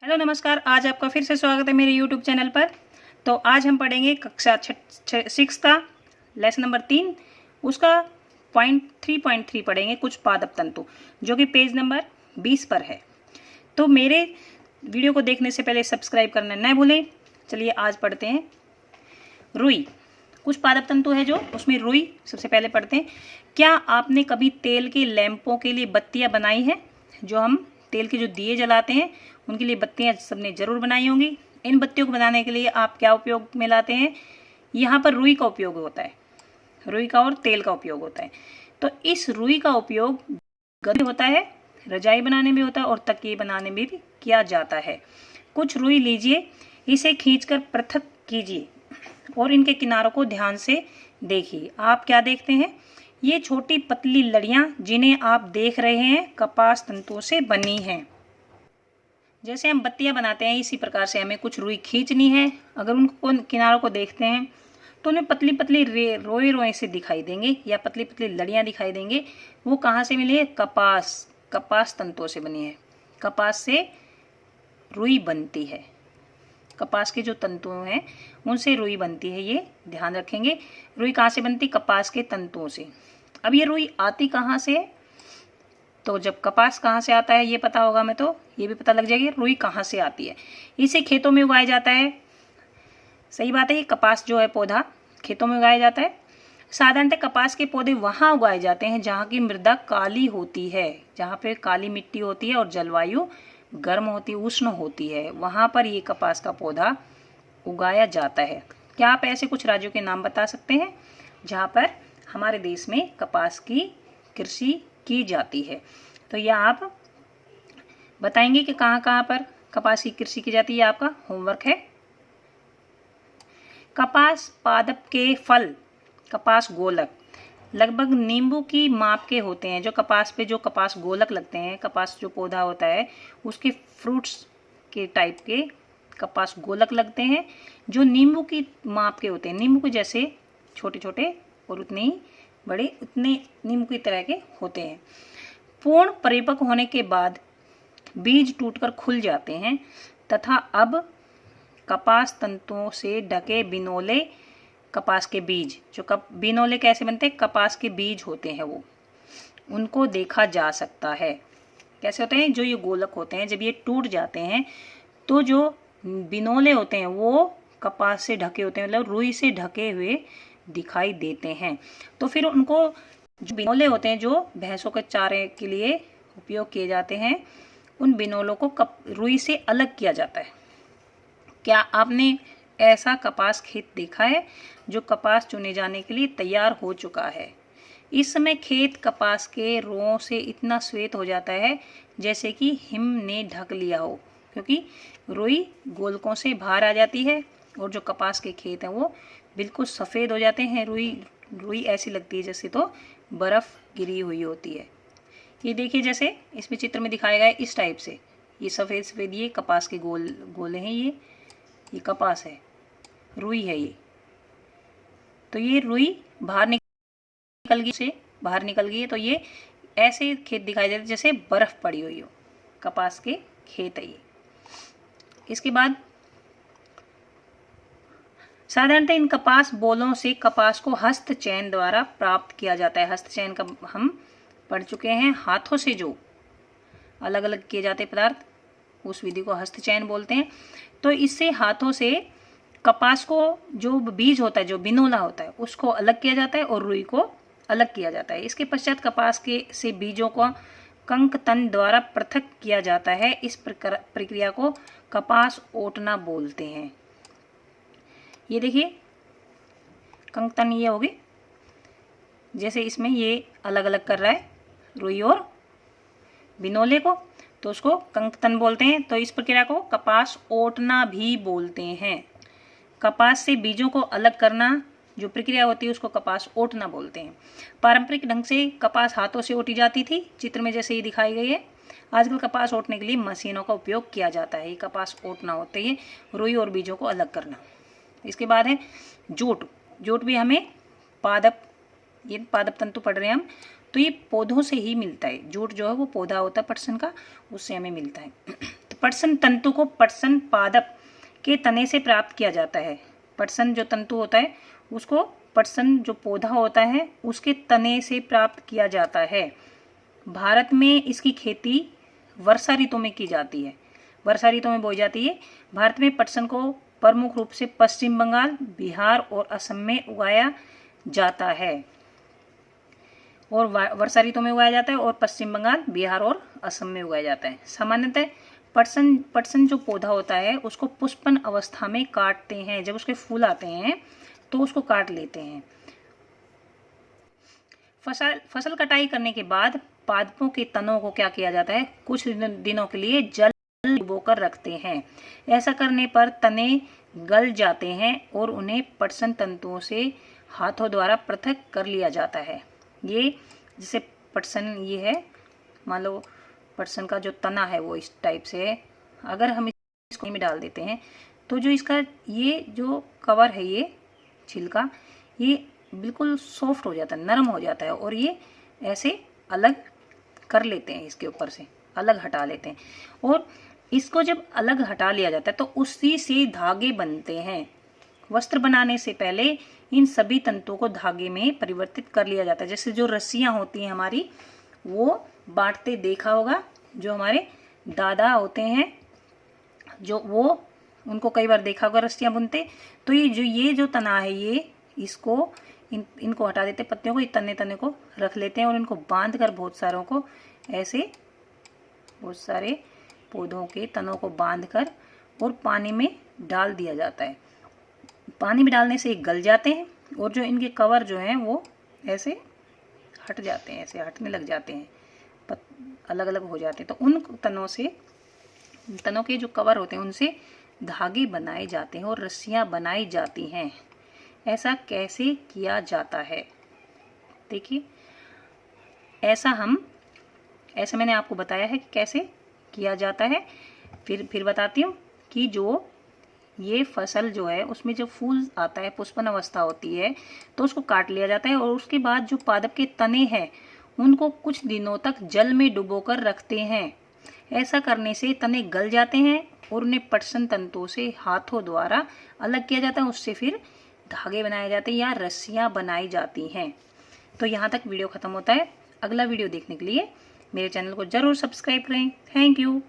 Hello नमस्कार। आज आपका फिर से स्वागत है मेरे यूट्यूब चैनल पर। तो आज हम पढ़ेंगे कक्षा 6 का लेसन नंबर 3, उसका पॉइंट 3.3 पढ़ेंगे, कुछ पादप तंतु, जो कि पेज नंबर 20 पर है। तो मेरे वीडियो को देखने से पहले सब्सक्राइब करना न भूलें। चलिए आज पढ़ते हैं। रुई, कुछ पादप तंतु है जो उसमें रुई सबसे पहले पढ़ते हैं। क्या आपने कभी तेल के लैंपों के लिए बत्तियां बनाई हैं? जो हम तेल के जो दिए जलाते हैं उनके लिए बत्तियां सबने जरूर बनाई होंगी। इन बत्तियों को बनाने के लिए आप क्या उपयोग में लाते हैं? यहाँ पर रुई का उपयोग होता है, रुई का और तेल का उपयोग होता है। तो इस रुई का उपयोग गद्दे होता है, रजाई बनाने में होता है और तकिए बनाने में भी किया जाता है। कुछ रुई लीजिए, इसे खींचकर पृथक कीजिए और इनके किनारों को ध्यान से देखिए। आप क्या देखते हैं? ये छोटी पतली लड़ियां जिन्हें आप देख रहे हैं कपास तंतुओं से बनी हैं। जैसे हम बत्तियां बनाते हैं इसी प्रकार से हमें कुछ रुई खींचनी है। अगर उनको किनारों को देखते हैं तो उन्हें पतली पतली रोए रोए से दिखाई देंगे या पतली पतली लड़ियां दिखाई देंगे। वो कहाँ से मिली है? कपास तंतुओं से बनी है। कपास से रुई बनती है। कपास के जो तंतु हैं उनसे रुई बनती है, ये ध्यान रखेंगे। रुई कहाँ से बनती? कपास के तंतुओं से। अब ये रुई आती कहाँ से है? तो जब कपास कहाँ से आता है ये पता होगा मैं तो ये भी पता लग जाएगी रुई कहाँ से आती है। इसे खेतों में उगाया जाता है। सही बात है, ये कपास जो है पौधा खेतों में उगाया जाता है। साधारणतः कपास के पौधे वहाँ उगाए जाते हैं जहाँ की मृदा काली होती है, जहाँ पे काली मिट्टी होती है और जलवायु गर्म होती है, उष्ण होती है, वहाँ पर ये कपास का पौधा उगाया जाता है। क्या आप ऐसे कुछ राज्यों के नाम बता सकते हैं जहाँ पर हमारे देश में कपास की कृषि की जाती है? तो यह आप बताएंगे कि कहाँ कहाँ पर कपास की कृषि की जाती है। आपका होमवर्क है। कपास पादप के फल, कपास गोलक, लगभग नींबू की माप के होते हैं। जो कपास पे जो कपास गोलक लगते हैं, कपास जो पौधा होता है उसके फ्रूट्स के टाइप के कपास गोलक लगते हैं, जो नींबू की माप के होते हैं। नींबू के जैसे छोटे छोटे और उतने ही बड़े, उतने नींबू की तरह के होते हैं। पूर्ण परिपक्व होने के बाद बीज टूटकर खुल जाते हैं तथा अब कपास तंतुओं से ढके बिनोले कपास के बीज, जो बिनोले कैसे बनते हैं? कपास के बीज होते हैं वो, उनको देखा जा सकता है। कैसे होते हैं? जो ये गोलक होते हैं जब ये टूट जाते हैं तो जो बिनोले होते हैं वो कपास से ढके होते हैं, मतलब रुई से ढके हुए दिखाई देते हैं। तो फिर उनको जो बिनोले होते हैं जो भैंसों के चारे के लिए उपयोग किए जाते हैं, उन बिनोलों को रुई से अलग किया जाता है। क्या आपने ऐसा कपास खेत देखा है जो कपास चुने जाने के लिए तैयार हो चुका है? इस समय खेत कपास के रोओं से इतना श्वेत हो जाता है जैसे कि हिम ने ढक लिया हो, क्योंकि रुई गोलकों से बाहर आ जाती है और जो कपास के खेत हैं वो बिल्कुल सफ़ेद हो जाते हैं। रुई ऐसी लगती है जैसे तो बर्फ़ गिरी हुई होती है। ये देखिए जैसे इसमें चित्र में दिखाया गया है, इस टाइप से ये सफ़ेद सफ़ेद ये कपास के गोले हैं। ये कपास है, रुई है ये। तो ये रुई बाहर निकल गई, से बाहर निकल गई है, तो ये ऐसे खेत दिखाई देते जैसे बर्फ़ पड़ी हुई हो। कपास के खेत है ये। इसके बाद साधारणतः इन कपास बोलों से कपास को हस्त चयन द्वारा प्राप्त किया जाता है। हस्त चयन का हम पढ़ चुके हैं। हाथों से जो अलग अलग किए जाते पदार्थ, उस विधि को हस्त चयन बोलते हैं। तो इससे हाथों से कपास को जो बीज होता है, जो बिनोला होता है, उसको अलग किया जाता है और रुई को अलग किया जाता है। इसके पश्चात कपास के से बीजों को कंकतन द्वारा पृथक किया जाता है। इस प्रक्रिया को कपास ओटना बोलते हैं। ये देखिए कंकतन ये होगी, जैसे इसमें ये अलग अलग कर रहा है रुई और बिनोले को, तो उसको कंकतन बोलते हैं। तो इस प्रक्रिया को कपास ओटना भी बोलते हैं। कपास से बीजों को अलग करना जो प्रक्रिया होती है उसको कपास ओटना बोलते हैं। पारंपरिक ढंग से कपास हाथों से ओटी जाती थी, चित्र में जैसे ये दिखाई गई है। आजकल कपास ओटने के लिए मशीनों का उपयोग किया जाता है। ये कपास ओटना होते हैं, रुई और बीजों को अलग करना। इसके बाद है जूट। जूट भी हमें ये पादप तंतु पढ़ रहे हैं हम, तो ये पौधों से ही मिलता है। जूट जो है वो पौधा होता है पटसन का, उससे हमें मिलता है। तो पटसन तंतु को पटसन पादप के तने से प्राप्त किया जाता है। पटसन जो तंतु होता है उसको पटसन जो पौधा होता है उसके तने से प्राप्त किया जाता है। भारत में इसकी खेती वर्षा ऋतु में की जाती है, वर्षा ऋतु में बोई जाती है। भारत में पटसन को प्रमुख रूप से पश्चिम बंगाल, बिहार और असम में उगाया जाता है और वर्षा ऋतु में उगाया जाता है और पश्चिम बंगाल, बिहार और असम में उगाया जाता है। सामान्यतः पटसन जो पौधा होता है उसको पुष्पन अवस्था में काटते हैं। जब उसके फूल आते हैं तो उसको काट लेते हैं। फसल कटाई करने के बाद पादपों के तनों को क्या किया जाता है, कुछ दिनों के लिए जल डुबोकर रखते हैं। ऐसा करने पर तने गल जाते हैं और उन्हें पटसन तंतुओं से हाथों द्वारा पृथक कर लिया जाता है। ये जैसे पटसन ये है, मान लो पटसन का जो तना है वो इस टाइप से है। अगर हम इसको में डाल देते हैं तो जो इसका ये जो कवर है, ये छिलका, ये बिल्कुल सॉफ्ट हो जाता है, नरम हो जाता है और ये ऐसे अलग कर लेते हैं, इसके ऊपर से अलग हटा लेते हैं। और इसको जब अलग हटा लिया जाता है तो उसी से धागे बनते हैं। वस्त्र बनाने से पहले इन सभी तंतुओं को धागे में परिवर्तित कर लिया जाता है। जैसे जो रस्सियां होती हैं हमारी, वो बांटते देखा होगा, जो हमारे दादा होते हैं जो वो उनको कई बार देखा होगा रस्सियां बुनते। तो ये जो तना है, ये इसको इनको हटा देते, पत्तियों को, तने तने को रख लेते हैं और इनको बांध कर बहुत सारों को ऐसे, बहुत सारे पौधों के तनों को बांध कर और पानी में डाल दिया जाता है। पानी में डालने से ये गल जाते हैं और जो इनके कवर जो हैं वो ऐसे हट जाते हैं, ऐसे हटने लग जाते हैं, अलग अलग हो जाते हैं। तो उन तनों के जो कवर होते हैं उनसे धागे बनाए जाते हैं और रस्सियां बनाई जाती हैं। ऐसा कैसे किया जाता है, देखिए ऐसा मैंने आपको बताया है कि कैसे किया जाता है। फिर बताती हूँ कि जो ये फसल जो है उसमें जब फूल आता है, पुष्पन अवस्था होती है, तो उसको काट लिया जाता है और उसके बाद जो पादप के तने हैं उनको कुछ दिनों तक जल में डुबोकर रखते हैं। ऐसा करने से तने गल जाते हैं और उन्हें पटसन तंतुओं से हाथों द्वारा अलग किया जाता है। उससे फिर धागे बनाए जाते हैं या रस्सियां बनाई जाती हैं। तो यहाँ तक वीडियो खत्म होता है। अगला वीडियो देखने के लिए मेरे चैनल को जरूर सब्सक्राइब करें। Thank you.